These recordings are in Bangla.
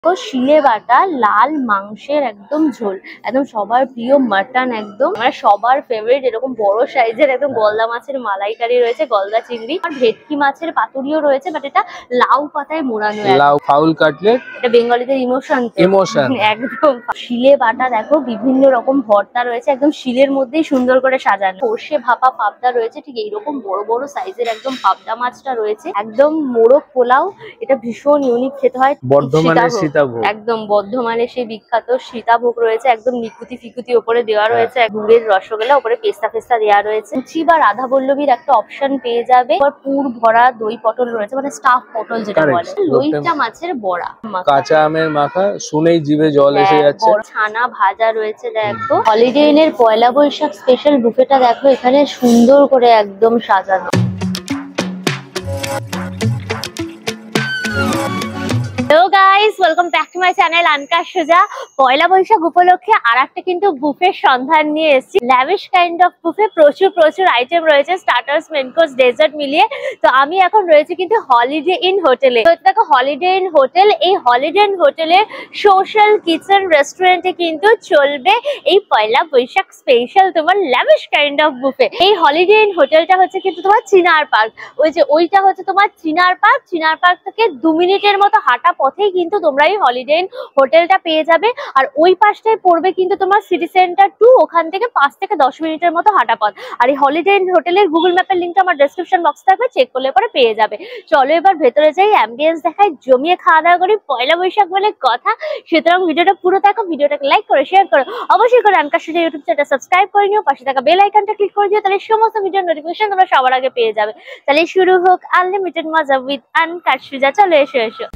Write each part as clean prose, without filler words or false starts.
তো শিলে বাটা লাল মাংসের একদম ঝোল, একদম সবার প্রিয় মাটন, একদম মানে সবার ফেভারিট। এরকম বড় সাইজের একদম গলদা মাছের মালাইকারি রয়েছে, গলদা চিংড়ি আর ভেটকি মাছের পাতুরিও রয়েছে, বাট এটা লাউ পাতায় মোড়ানো। লাউ ফাউল কাটলেট, এটা বেঙ্গলিতে ইমোশন একদম। শিলে বাটা দেখো, বিভিন্ন রকম ভর্তা রয়েছে, একদম শিলের মধ্যেই সুন্দর করে সাজানো। সর্ষে ভাপা পাবদা রয়েছে, ঠিক এইরকম বড় বড় সাইজের একদম পাবদা মাছটা রয়েছে। একদম মোরগ পোলাও, এটা ভীষণ ইউনিক খেতে হয়। বর্ধমানের সীতাভোগ, একদম বর্ধমানে সেই বিখ্যাত সীতাভোগ রয়েছে, একদম নিকুতি ফিকুতি ওপরে দেওয়া রয়েছে, গুড়ের রসগোল্লা ওপরে পেস্তা ফেস্তা দেওয়া রয়েছে। লুচি বা রাধা বল্লভীর একটা অপশন পেয়ে যাবে। পুর ভরা দই পটল রয়েছে, মানে স্টাফ পটল যেটা বলে। লইটা মাছের বড়া, কাঁচা আমের মাখা, শুনেই জিভে জল এসে যাচ্ছে। ছানা ভাজা রয়েছে দেখো। হলিডে ইনের পয়লা বৈশাখ স্পেশাল বুফেটা দেখো, এখানে সুন্দর করে একদম সাজানো। Hello guys, welcome back to my channel আনকার সোজা। পয়লা বৈশাখ উপলক্ষে আরেকটা কিন্তু বুফের সন্ধান নিয়ে এসেছি। ল্যাভিশ কাইন্ড অফ বুফে, প্রচুর আইটেম রয়েছে, স্টার্টার্স, মেন কোর্স, ডেজার্ট মিলিয়ে। তো আমি এখন রয়েছে কিন্তু হলিডে ইন হোটেলে। তো দেখো, হলিডে ইন হোটেল, এই হলিডে ইন হোটেলের সোশ্যাল কিচেন রেস্টুরেন্টে কিন্তু চলবে এই পয়লা বৈশাখ স্পেশাল তোমার ল্যাভিশ কাইন্ড অফ বুফে। এই হলিডে ইন হোটেলটা হচ্ছে কিন্তু তোমার চিনার পার্ক। ওইটা হচ্ছে তোমার চিনার পার্ক থেকে 2 মিনিটের মতো হাঁটা পথেই কিন্তু তোমরা এই হলিডে ইন হোটেলটা পেয়ে যাবে। আর ওই পাশটায় পড়বে কিন্তু তোমার সিটি সেন্টার 2, ওখান থেকে 5 থেকে 10 মিনিটের মতো হাঁটা পথ। আর এই হলিডে ইন হোটেলের গুগল ম্যাপের লিঙ্কটা আমার ডেসক্রিপশন বক্সে থাকবে, চেক করলে পরে পেয়ে যাবে। চলো এবার ভেতরে যাই, অ্যাম্বিয়েন্স দেখাই, জমিয়ে খাওয়া দাওয়া করি, পয়লা বৈশাখ বলে কথা। সুতরাং ভিডিওটা পুরো দেখো, ভিডিওটাকে লাইক করো, শেয়ার করো, অবশ্যই করে আনকার সোজা ইউটিউব চ্যানেলটা সাবস্ক্রাইব করে নিও, পাশে থাকা বেল আইকনটা ক্লিক করে দিও, তাহলে সমস্ত ভিডিওর নোটিফিকেশন তোমরা সবার আগে পেয়ে যাবে। তাহলে শুরু হোক আনলিমিটেড মজা উইথ আনকার সোজা। চলো এসো।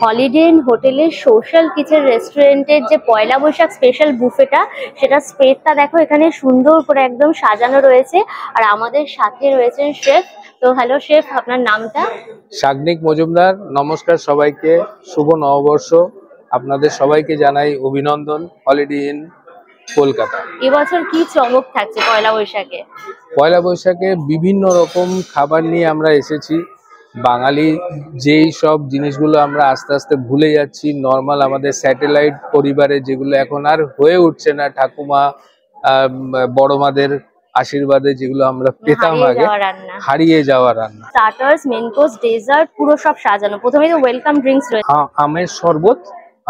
হলিডে ইন হোটেলের সোশ্যাল কিচেন রেস্টুরেন্টের যে পয়লা বৈশাখ স্পেশাল বুফেটা, সেটা স্পেসটা দেখো এখানে সুন্দর করে একদম সাজানো রয়েছে। আর আমাদের সাথে রয়েছেন শেফ। তো হ্যালো শেফ, আপনার নামটা? শাগনিক মজুমদার। নমস্কার সবাইকে, শুভ নববর্ষ। আপনাদের সবাইকে জানাই অভিনন্দন হলিডে ইন কলকাতা। এবছর কি চমক থাকছে পয়লা বৈশাখে? পয়লা বৈশাখে বিভিন্ন রকম খাবার নিয়ে আমরা এসেছি। বাঙালি যেই সব জিনিসগুলো আমরা আস্তে আস্তে ভুলে যাচ্ছি, নর্মাল আমাদের স্যাটেলাইট পরিবারে যেগুলো এখন আর হয়ে উঠছে না, ঠাকুমা বড় মাদের আশীর্বাদে যেগুলো আমরা পেতাম আগে, হারিয়ে যাওয়া রান্না। স্টার্টার্স, মেন কোর্স, ডেজার্ট পুরো সব সাজানো। প্রথমে তো ওয়েলকাম ড্রিঙ্কস রয়েছে, আমের শরবত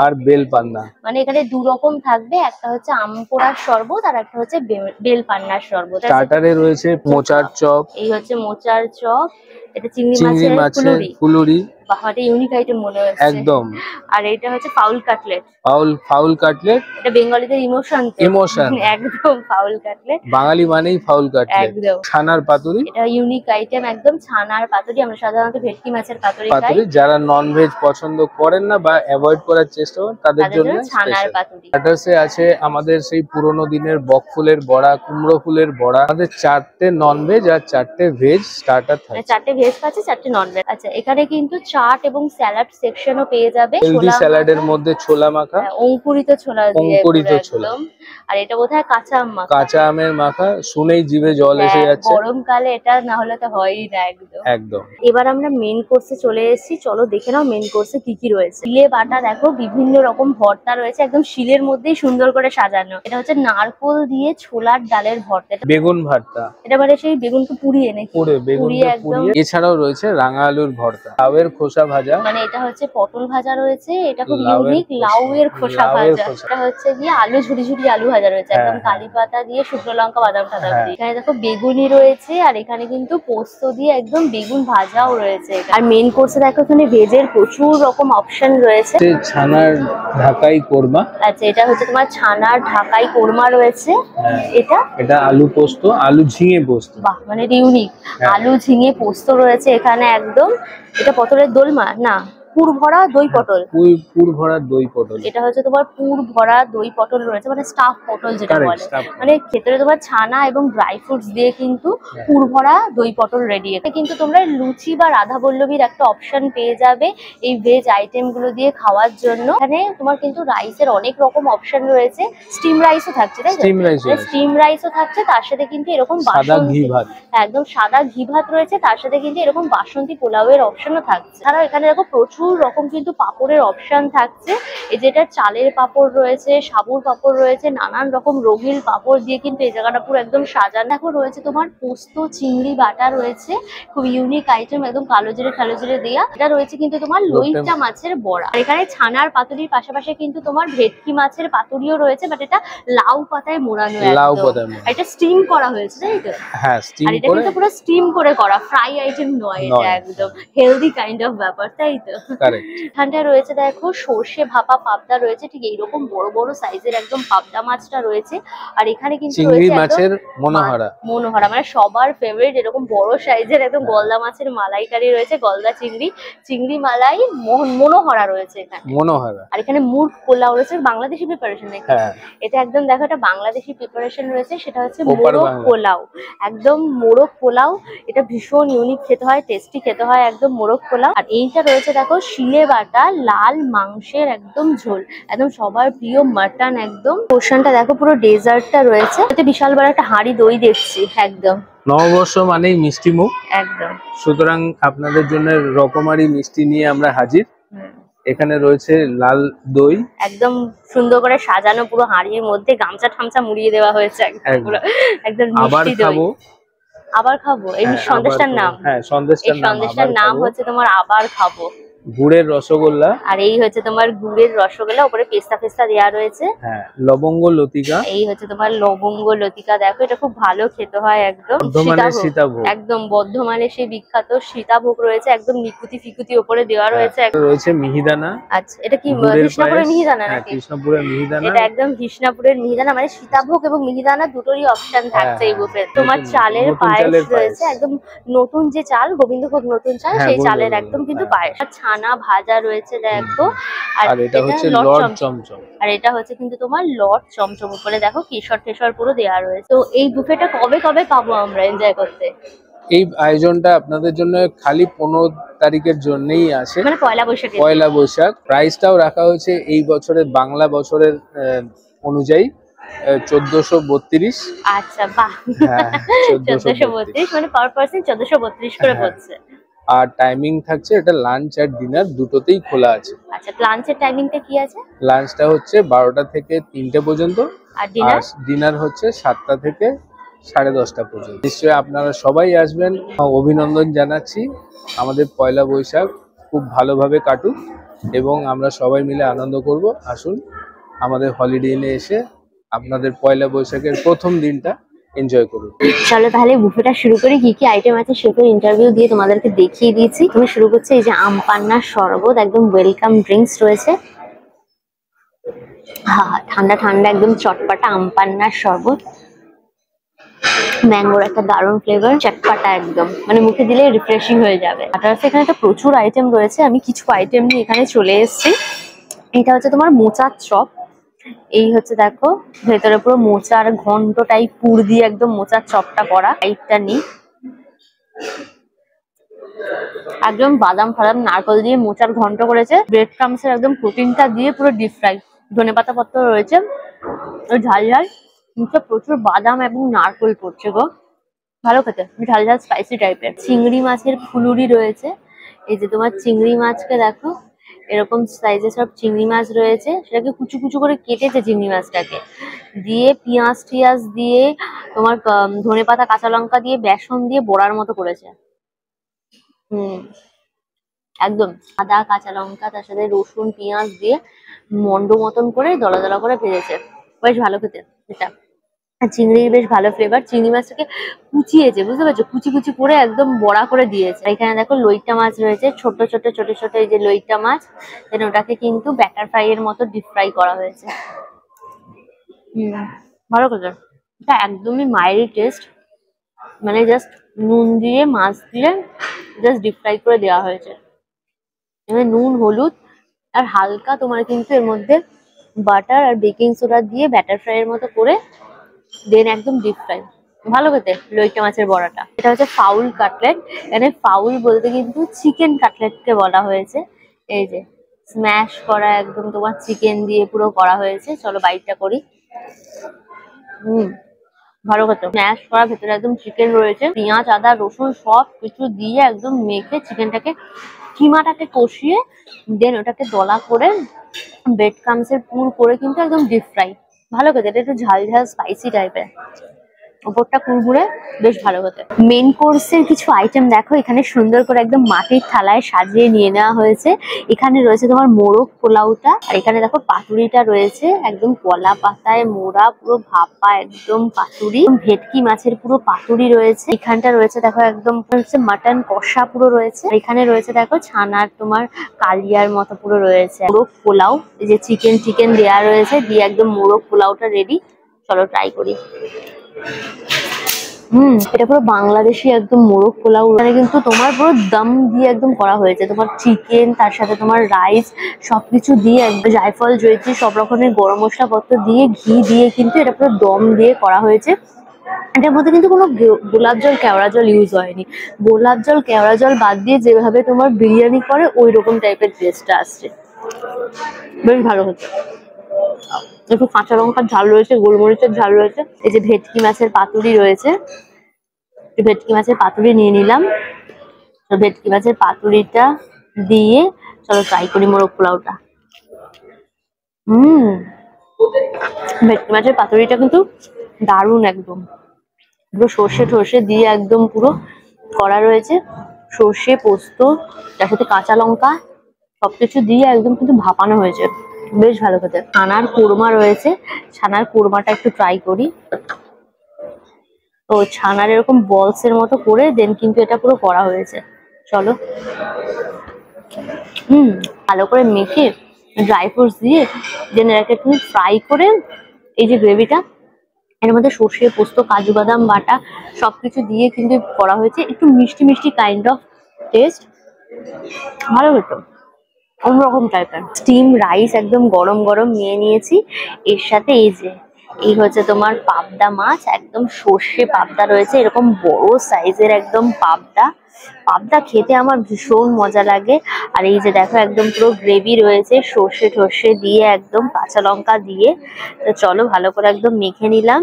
আর বেল পান্না। মানে এখানে 2 রকম থাকবে, একটা হচ্ছে আম পোড়ার শরবত আর একটা হচ্ছে বেল পান্নার শরবত। স্টার্টারে রয়েছে মোচার চপ, এই হচ্ছে মোচার চপ, এটা চিংড়ি মাছের ফুলুরি, বাহাটা ইউনিক আইটেম মনে হচ্ছে একদম। আর এটা হচ্ছে ফাউল কাটলেট। ফাউল কাটলেট, এটা বেঙ্গলিতে ইমোশন একদম। ফাউল কাটলেট, বাঙালি মানেই ফাউল কাটলেট। একদম। ছানার পাতুরি, এটা ইউনিক আইটেম একদম, ছানার পাতুরি। আমরা সাধারণত ভেটকি মাছের পাতুরি খাই। যারা নন ভেজ পছন্দ করেন না বা অ্যাভয়েড করার চেষ্টা করেন তাদের জন্য ছানার পাতুরি। স্টার্টার্সে আছে আমাদের সেই পুরোনো দিনের বক ফুলের বড়া, কুমড়ো ফুলের বড়া। আমাদের 4টে নন ভেজ আর 4টে ভেজ স্টার্টার থাকে। 4টে ভেজ আছে, 4টে নন ভেজ। আচ্ছা, এখানে কিন্তু চাট এবং স্যালাড সেকশনও পেয়ে যাবে। হেলদি স্যালাডের মধ্যে ছোলা মাখা, অঙ্কুরিত ছোলা, আর এটা বোধহয় কাঁচা আম মাখা। কাঁচা আমের মাখা, শুনেই জিভে জল এসে যাচ্ছে। গরমকালে এটা না হলে তো হয়ই না। একদম। এবার আমরা মেন কোর্সে চলে এসেছি, চলো দেখে নাও মেন কোর্সে কি কি রয়েছে। শিলে বাটা দেখো, বিভিন্ন রকম ভর্তা রয়েছে, একদম শিলের মধ্যেই সুন্দর করে সাজানো। এটা হচ্ছে নারকোল দিয়ে ছোলার ডালের ভর্তা, বেগুন ভর্তা। এটা মানে সেই বেগুনকে পুড়িয়ে পুড়িয়ে একদম। এছাড়াও রয়েছে রাঙা আলুর ভর্তা, লাউয়ের খোসা ভাজা, মানে এটা হচ্ছে পটল ভাজা রয়েছে, এটা খুব ইউনিক, লাউয়ের খোসা ভাজা। এটা হচ্ছে গিয়ে আলু ঝুড়ি আলু ভাজা রয়েছে, একদম কারি পাতা দিয়ে, শুকনো লঙ্কা, বাদাম টাদাম দিয়ে। এখানে দেখো বেগুনি রয়েছে, আর এখানে কিন্তু পোস্ত দিয়ে একদম বেগুন ভাজাও রয়েছে। আর মেন কোর্সে দেখো এখানে ভেজের প্রচুর রকম অপশন রয়েছে। ছানার ঢাকাই কোরমা। আচ্ছা, এটা হচ্ছে তোমার ছানার ঢাকাই কোরমা রয়েছে। এটা আলু পোস্ত, আলু ঝিঙে পোস্ত। বাহ, মানে ইউনিক। আলু ঝিঙে পোস্ত রয়েছে এখানে একদম। এটা পটলের দোলমা না, পুর ভরা দই পটল। পুর ভরা দই পটল। এটা হচ্ছে তোমার পুর ভরা দই পটল রয়েছে, মানে স্টাফ পটল যেটা Correct, বলে, stuffed মানে ভেতরে তোমার ছানা এবং ড্রাই ফ্রুটস দিয়ে কিন্তু পুর ভরা দই পটল রেডি। এটা কিন্তু তোমরা লুচি বা রাধা বল্লভীর একটা অপশন পেয়ে যাবে এই ভেজ আইটেম গুলো দিয়ে খাওয়ার জন্য। এখানে তোমার কিন্তু রাইসের অনেক রকম অপশন রয়েছে, স্টিম রাইসও থাকছে, তাই তো? স্টিম রাইসও থাকছে, তার সাথে কিন্তু এরকম সাদা ঘি ভাত, একদম সাদা ঘি ভাত রয়েছে, তার সাথে কিন্তু এরকম বাসন্তী পোলাওয়ের অপশনও থাকছে। ছাড়াও এখানে দেখো প্রচুর রকম কিন্তু পাপড়ের অপশন থাকছে। এই যেটা চালের পাপড় রয়েছে, সাবুর পাপড় রয়েছে, নানান রকম রঙিন পাপড় দিয়ে কিন্তু এই জায়গাটা পুরো একদম সাজানো। দেখো রয়েছে তোমার পোস্ত চিংড়ি বাটা রয়েছে, খুব ইউনিক আইটেম, একদম কালো জিরে দেওয়া। এটা রয়েছে কিন্তু তোমার লইট্টা মাছের বড়া। আর এখানে ছানার পাতুরির পাশাপাশি কিন্তু তোমার ভেটকি মাছের পাতুরিও রয়েছে, বাট এটা লাউ পাতায় মোড়ানো, এটা স্টিম করা হয়েছে, তাই তো? হ্যাঁ, স্টিম করে, এটা কিন্তু পুরো স্টিম করে করা, ফ্রাই আইটেম নয়, এটা একদম হেলদি কাইন্ড অফ ব্যাপার, তাই তো? কারেক্ট। এখানটায় রয়েছে দেখো সর্ষে ভাপা পাবদা রয়েছে, ঠিক এইরকম বড় বড় সাইজের একদম পাবদা মাছটা রয়েছে। আর এখানে কিন্তু চিংড়ি মাছের মনোহরা, মানে সবার ফেভারিট এরকম বড় সাইজের একদম গলদা মাছের মালাইকারি রয়েছে, গলদা চিংড়ি মালাই মনোহরা রয়েছে এখানে, মনোহরা। আর এখানে মুরগ পোলাও রয়েছে, বাংলাদেশি প্রিপারেশন নাকি? এটা একদম দেখো, এটা বাংলাদেশি প্রিপারেশন রয়েছে, সেটা হচ্ছে মোরগ পোলাও, একদম মোরগ পোলাও। এটা ভীষণ ইউনিক খেতে হয়, টেস্টি খেতে হয়, একদম মোরগ পোলাও। আর এইটা রয়েছে দেখো শিলে বাটা লাল মাংসের একদম ঝোল, একদম সবার প্রিয় মাটন। একদম পোর্শনটা দেখো, পুরো ডেজার্টটা রয়েছে, এতে বিশাল বড় একটা হাঁড়ি দই দেখছি। একদম নববর্ষ মানেই মিষ্টি মুখ, একদম, সুতরাং আপনাদের জন্য রকমারি মিষ্টি নিয়ে আমরা হাজির। এখানে রয়েছে লাল দই, একদম সুন্দর করে সাজানো, পুরো হাঁড়ির মধ্যে গামছা ঠামছা মুড়িয়ে দেওয়া হয়েছে, একদম মিষ্টি দই। আবার খাবো এই সন্দেশটার নাম, সন্দেশটার নাম হচ্ছে তোমার আবার খাবো, গুড়ের রসগোল্লা। আর এই হচ্ছে তোমার গুড়ের রসগোল্লা, উপরে পেস্তা ফেস্তা দেওয়া রয়েছে। হ্যাঁ, লবঙ্গ লতিকা, এই হচ্ছে তোমার লবঙ্গ লতিকা। দেখো এটা খুব ভালো খেতে হয়, একদম সীতাভোগ, একদম বর্ধমানের সেই বিখ্যাত সীতাভোগ রয়েছে, একদম নিকুতি ফিকুতি উপরে দেওয়া রয়েছে। রয়েছে মিহিদানা। আচ্ছা, এটা কি কৃষ্ণপুরের মিহিদানা নাকি? কৃষ্ণপুরের মিহিদানা, এটা একদম কৃষ্ণপুরের মিহিদানা, মানে সীতাভোগ এবং মিহিদানা দুটোরই অপশন থাকছে এই বুফে। তোমার চালের পায়েস রয়েছে, একদম নতুন যে চাল, গোবিন্দভোগ নতুন চাল, সেই চালের একদম কিন্তু পায়েস। ছানা ভাজা রয়েছে দেখো, আর এটা হচ্ছে লট চমচম, আর এটা হচ্ছে কিন্তু তোমার লট চমচম। উপরে দেখো কেশর টেশর পুরো দেওয়া রয়েছে। তো এই বুফেটা কবে পাবো আমরা এনজয় করতে? এই আয়োজনটা আপনাদের জন্য খালি 15 তারিখের জন্যই আছে, মানে পয়লা বৈশাখ। প্রাইসটাও রাখা হয়েছে এই বছরের বাংলা বছরের অনুযায়ী 1432। আচ্ছা, বাহ, 1432, মানে পার পারসন 1432 করে পড়ছে। আর টাইমিং থাকছে, এটা লাঞ্চ আর ডিনার দুটোতেই খোলা আছে। আচ্ছা, লাঞ্চের টাইমিংটা কি আছে? লাঞ্চটা হচ্ছে 12টা থেকে 3টে পর্যন্ত, আর ডিনার হচ্ছে 7টা থেকে 10:30 পর্যন্ত। নিশ্চয়ই আপনারা সবাই আসবেন, অভিনন্দন জানাচ্ছি। আমাদের পয়লা বৈশাখ খুব ভালোভাবে কাটুক এবং আমরা সবাই মিলে আনন্দ করব। আসুন আমাদের হলিডে ইনে এসে আপনাদের পয়লা বৈশাখের প্রথম দিনটা এনজয় করুন। চলো তাহলে বুফেটা শুরু করি। কি কি আইটেম আছে শেফের ইন্টারভিউ দিয়ে তোমাদেরকে দেখিয়ে দিয়েছি। তুমি শুরু করছে এই যে আম পান্নার শরবত, একদম ওয়েলকাম ড্রিঙ্কস রয়েছে। ঠান্ডা ঠান্ডা একদম চটপাটা আম পান্নার শরবত, ম্যাঙ্গোর একটা দারুণ ফ্লেভার, চটপাটা একদম, মানে মুখে দিলে রিফ্রেশিং হয়ে যাবে। আর এখানে একটা প্রচুর আইটেম রয়েছে, আমি কিছু আইটেম নিয়ে এখানে চলে এসেছি। এটা হচ্ছে তোমার মোচার চপ। এই হচ্ছে দেখো ভেতরে পুরো মোচার ঘন্ট টাইপ পুর দিয়ে একদম মোচার চপটা করা। টাইপটা নেই, একদম বাদাম ফাদাম নারকল দিয়ে মোচার ঘন্ট করেছে, ব্রেড ক্রামস এর একদম প্রোটিনটা দিয়ে পুরো ডিপ ফ্রাই, ধনেপাতা পত্র রয়েছে, ঝাল ঝাল, মুখে প্রচুর বাদাম এবং নারকল পড়ছে গো, ভালো খেতে, ঝাল ঝাল স্পাইসি টাইপের। চিংড়ি মাছের ফুলুরি রয়েছে। এই যে তোমার চিংড়ি মাছকে দেখো, এরকম সাইজের সব চিংড়ি মাছ রয়েছে, সেটাকে কুচু কুচু করে কেটেছে চিংড়ি মাছটাকে, দিয়ে পেঁয়াজ টিয়াজ দিয়ে তোমার ধনেপাতা কাঁচা লঙ্কা দিয়ে বেসন দিয়ে বড়ার মতো করেছে। একদম আদা কাঁচা লঙ্কা তার সাথে রসুন পেঁয়াজ দিয়ে মন্ড মতন করে দলা দলা করে ভেজেছে, বেশ ভালো খেতে এটা। আর চিংড়ির বেশ ভালো ফ্লেভার, চিংড়ি মাছটাকে কুচিয়েছে, বুঝতে পারছো, কুচি কুচি করে একদম বড়া করে দিয়েছে। এখানে দেখো লইট্টা মাছ রয়েছে, ছোট ছোট ছোট ছোট এই যে লইট্টা মাছ, দেন ওটাকে কিন্তু ব্যাটার ফ্রাই এর মতো ডিপ ফ্রাই করা হয়েছে। ভালো খেতে, এটা একদমই মাইল্ড টেস্ট, মানে জাস্ট নুন দিয়ে মাছ দিয়ে জাস্ট ডিপ ফ্রাই করে দেওয়া হয়েছে। এবার নুন, হলুদ আর হালকা তোমার কিন্তু এর মধ্যে বাটার আর বেকিং সোডা দিয়ে ব্যাটার ফ্রাই এর মতো করে দেন একদম ডিপ ফ্রাই। ভালো খেতে লইট্টা মাছের বড়াটা। এটা হচ্ছে ফাউল কাটলেট। এখানে ফাউল বলতে কিন্তু চিকেন কাটলেটকে বলা হয়েছে। এই যে স্ম্যাশ করা একদম তোমার চিকেন দিয়ে পুরো করা হয়েছে। চলো বাইটটা করি। হুম, ভালো খেতে। স্ম্যাশ করা, ভেতরে একদম চিকেন রয়েছে, পেঁয়াজ, আদা, রসুন সব কিছু দিয়ে একদম মেখে চিকেনটাকে, কিমাটাকে কষিয়ে দেন ওটাকে দলা করে ব্রেড ক্রামসের পুর করে কিন্তু একদম ডিপ ফ্রাই। ভালো খেতে। এটা একটু ঝাল ঝাল স্পাইসি টাইপের, ওপরটা কুড়মুড়ে, বেশ ভালো হতে। মেন কোর্সের কিছু আইটেম দেখো এখানে সুন্দর করে একদম মাটির থালায় সাজিয়ে নিয়ে নেওয়া হয়েছে। এখানে রয়েছে তোমার মোরগ পোলাওটা, আর এখানে দেখো পাতুরিটা রয়েছে একদম কলা পাতায় মোড়া, পুরো ভাপা একদম পাতুরি। ভেটকি মাছের পুরো পাতুরি রয়েছে। এখানটা রয়েছে দেখো একদম হচ্ছে মাটন কষা পুরো রয়েছে। এখানে রয়েছে দেখো ছানার তোমার কালিয়ার মতো পুরো রয়েছে। মোরগ পোলাও, এই যে চিকেন টিকেন দেওয়া রয়েছে, দিয়ে একদম মোরগ পোলাওটা রেডি। চলো ট্রাই করি। এটা পুরো বাংলাদেশি একদম মোরগ পোলাও। এখানে কিন্তু তোমার পুরো দম দিয়ে একদম করা হয়েছে। তোমার চিকেন, তার সাথে তোমার রাইস সবকিছু দিয়ে একদম জায়ফল, জয়িত্রী সব রকমের গরম মশলা পত্র দিয়ে, ঘি দিয়ে কিন্তু এটা পুরো দম দিয়ে করা হয়েছে। এটার মধ্যে কিন্তু কোনো গোলাপ জল, কেওড়া জল ইউজ হয়নি। গোলাপ জল, কেওড়া জল বাদ দিয়ে যেভাবে তোমার বিরিয়ানি করে ওই রকম টাইপের টেস্টটা আসছে। বেশ ভালো হচ্ছে। একটু কাঁচা লঙ্কার ঝাল রয়েছে, গোলমরিচের ঝাল রয়েছে। এই যে ভেটকি মাছের পাতুরি রয়েছে, ভেটকি মাছের পাতুরি নিয়ে নিলাম। তো ভেটকি মাছের পাতুরিটা দিয়ে চলো ট্রাই করি মোরগ পোলাওটা। ভেটকি মাছের পাতুরিটা কিন্তু দারুণ একদম। পুরো সর্ষে ঠর্ষে দিয়ে একদম পুরো করা রয়েছে। সর্ষে, পোস্ত, তার সাথে কাঁচা লঙ্কা সবকিছু দিয়ে একদম কিন্তু ভাপানো হয়েছে। বেশ ভালো খেতে। ছানার কোরমা রয়েছে, ছানার কোরমাটা একটু ট্রাই করি। তো ছানার এরকম বলস এর মতো করে দেন কিন্তু এটা পুরো করা হয়েছে। চলো। ভালো করে মেখে ড্রাই ফ্রুটস দিয়ে দেন এটাকে একটু ফ্রাই করে, এই যে গ্রেভিটা এর মধ্যে সর্ষে, পোস্ত, কাজু বাদাম বাটা সবকিছু দিয়ে কিন্তু করা হয়েছে। একটু মিষ্টি মিষ্টি কাইন্ড অফ টেস্ট, ভালো হতো, অন্যরকম টাইপের। স্টিম রাইস একদম গরম গরম নিয়ে নিয়েছি। এর সাথে এই যে এই হচ্ছে তোমার পাবদা মাছ, একদম সর্ষে পাবদা রয়েছে, এরকম বড় সাইজের একদম পাবদা। পাবদা খেতে আমার ভীষণ মজা লাগে। আর এই যে দেখো একদম পুরো গ্রেভি রয়েছে, সর্ষে ঠর্ষে দিয়ে একদম কাঁচা লঙ্কা দিয়ে। তো চলো ভালো করে একদম মেখে নিলাম।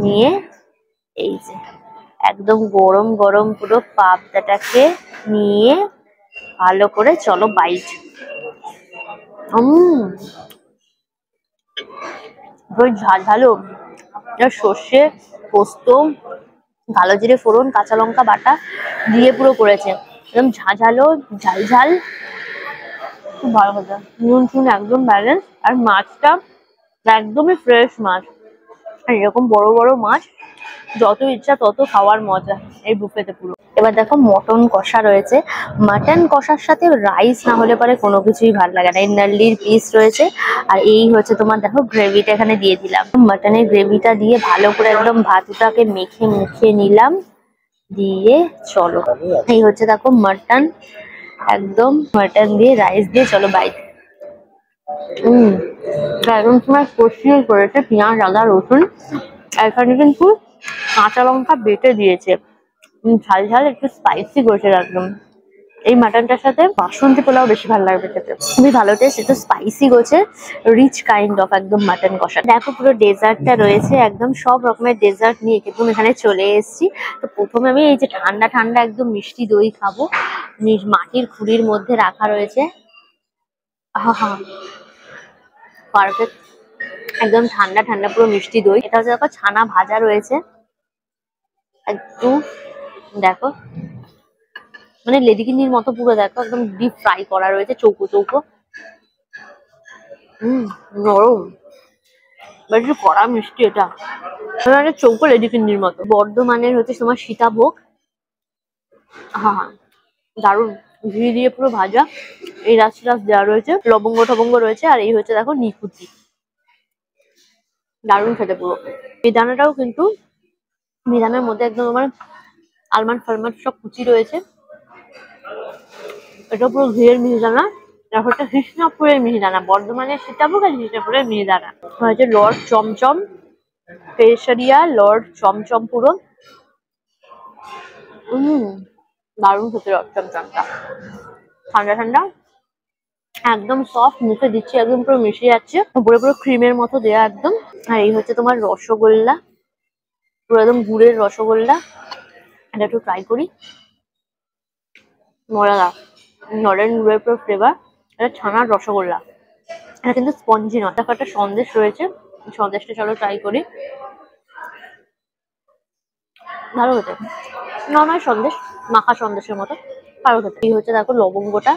নিয়ে এই যে একদম গরম গরম পুরো পাবদাটাকে নিয়ে ভালো করে চলো বাইট। ঝাঝালো, সর্ষে, পোস্ত, কালো জিরে ফোড়ন, কাঁচা লঙ্কা বাটা দিয়ে পুরো করেছে, একদম ঝাঝালো, ঝাল ঝাল, খুব ভালো কথা। নুন টুন একদম ব্যালেন্স। আর মাছটা একদমই ফ্রেশ মাছ। আর এরকম বড় বড় মাছ যত ইচ্ছা তত খাওয়ার মজা এই বুফেতে পুরো। এবার দেখো মটন কষা রয়েছে। মাটন কষার সাথে রাইস না হলে পরে কোনো কিছুই ভালো লাগে না। এই নাল্লির পিস রয়েছে, আর এই হচ্ছে তোমার দেখো গ্রেভিটা এখানে দিয়ে দিলাম। মাটনের গ্রেভিটা দিয়ে ভালো করে একদম ভাতটাকে মেখে মুখে নিলাম। দিয়ে চলো, এই হচ্ছে দেখো মাটন, একদম মাটন দিয়ে রাইস দিয়ে চলো বাইট। একদম তোমার কষিয়ে করেছে পেঁয়াজ, আদা, রসুন। এখানে কিন্তু কাঁচা লঙ্কা বেটে দিয়েছে, ঝাল ঝাল একটু স্পাইসি করেছে একদম। এই মাটনটার সাথে বাসন্তী পোলাও বেশি ভালো লাগবে খেতে, খুবই ভালো টেস্ট। একটু স্পাইসি গোছে, রিচ কাইন্ড অফ একদম মাটন কষা। দেখো পুরো ডেজার্টটা রয়েছে, একদম সব রকমের ডেজার্ট নিয়ে একদম এখানে চলে এসেছি। তো প্রথমে আমি এই যে ঠান্ডা ঠান্ডা একদম মিষ্টি দই খাবো, মাটির খুঁড়ির মধ্যে রাখা রয়েছে। আহা, পারফেক্ট, একদম ঠান্ডা ঠান্ডা পুরো মিষ্টি দই। এটা হচ্ছে দেখো ছানা ভাজা রয়েছে একটু, দেখো মানে লেডিকিনির মতো পুরো, দেখো একদম ডিপ ফ্রাই করা রয়েছে চৌকো চৌকো। নরম, বেশ কড়া মিষ্টি। এটা মানে চৌকো লেডিকিনির মতো। বর্ধমানের হচ্ছে তোমার সীতাভোগ, হ্যাঁ দারুণ, ঘি দিয়ে পুরো ভাজা, এই রাস রাস দেওয়া রয়েছে, লবঙ্গ টবঙ্গ রয়েছে। আর এই হচ্ছে দেখো নিকুতি, দারুণ খেতে পুরো। মিহিদানাটাও কিন্তু মিহিদানার মধ্যে একদম তোমার আলমন্ড ফালমন্ড সব কুচি রয়েছে। এটা পুরো ঘিয়ের মিহিদানা, এটা হচ্ছে কৃষ্ণপুরের মিহিদানা, বর্ধমানের সীতাভোগ আর কৃষ্ণপুরের মিহিদানা। হচ্ছে লর্ড চমচম, কেশরিয়া, লর্ড চমচম পুরো। দারুণ খেতে লর্ড চমচমটা, ঠান্ডা ঠান্ডা, একদম সফট, মুখে দিচ্ছি একদম পুরো মিশে যাচ্ছে, পুরো পুরো ক্রিমের মতো দেয়া একদম। আর এই হচ্ছে তোমার রসগোল্লা, পুরো একদম গুড়ের রসগোল্লা। এটা একটু ট্রাই করি, মজাদার, নলেন গুড়ের পুরো ফ্লেভার। এটা ছানার রসগোল্লা, এটা কিন্তু স্পঞ্জি নয়। দেখো একটা সন্দেশ রয়েছে, সন্দেশটা চলো ট্রাই করি। ভালো খেতে, নর্মাল সন্দেশ, মাখা সন্দেশের মতো, ভালো খেতে। এই হচ্ছে দেখো লবঙ্গটা,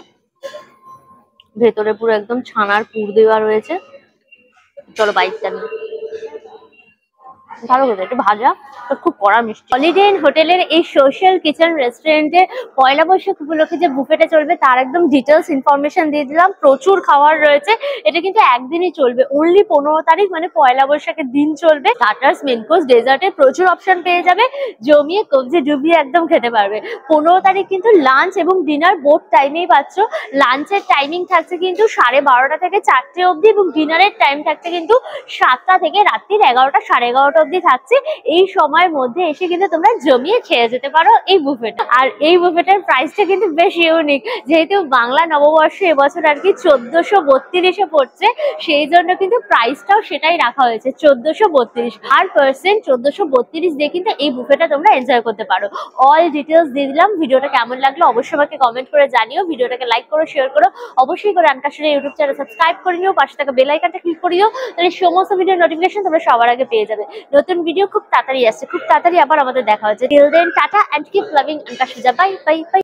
ভেতরে পুরো একদম ছানার পুর দেওয়া রয়েছে। চলো বাইকটা নিয়ে, ভালো খেতে, একটু ভাজা তো খুব কড়া মিষ্টি। হলিডে ইন হোটেলের এই সোশ্যাল কিচেন রেস্টুরেন্টে পয়লা বৈশাখ উপলক্ষে যে বুফেটা চলবে তার একদম ডিটেলস ইনফরমেশন দিয়ে দিলাম। প্রচুর খাবার রয়েছে, এটা কিন্তু একদিনই চলবে, অনলি 15 তারিখ মানে পয়লা বৈশাখের দিন চলবে। স্টার্টার্স, মেন কোর্স, ডেজার্টে প্রচুর অপশন পেয়ে যাবে, জমিয়ে কবজি ডুবিয়ে একদম খেতে পারবে। 15 তারিখ কিন্তু লাঞ্চ এবং ডিনার বোথ টাইমেই পাচ্ছ। লাঞ্চের টাইমিং থাকছে কিন্তু 12:30 থেকে 4টে অবধি, এবং ডিনারের টাইম থাকছে কিন্তু 7টা থেকে রাত্রির 11টা, 11:30 অবধি থাকছে। এই সময়ের মধ্যে এসে কিন্তু তোমরা জমিয়ে খেয়ে যেতে পারো এই বুফেটা। আর এই বুফেটার প্রাইসটা কিন্তু বেশ ইউনিক, যেহেতু বাংলা নববর্ষ এবছর আর কি 1432-এ পড়ছে, সেই জন্য কিন্তু প্রাইসটাও সেটাই রাখা হয়েছে, 1432 পার পার্সন। 1432 দিয়ে কিন্তু এই বুফেটা তোমরা এনজয় করতে পারো। অল ডিটেলস দিয়ে দিলাম। ভিডিওটা কেমন লাগলো অবশ্যই আমাকে কমেন্ট করে জানিও। ভিডিওটাকে লাইক করো, শেয়ার করো, অবশ্যই করে আনকাশুজা ইউটিউব চ্যানেল সাবস্ক্রাইব করে নিও, পাশে থাকা বেল আইকনটা ক্লিক করিও, তাহলে সমস্ত ভিডিও নোটিফিকেশন তোমরা সবার আগে পেয়ে যাবে। নতুন ভিডিও খুব তাড়াতাড়ি আসছে, খুব তাড়াতাড়ি আবার আমাদের দেখা হচ্ছে। Till then tata and keep loving আনকাশুজা, বাই বাই বাই।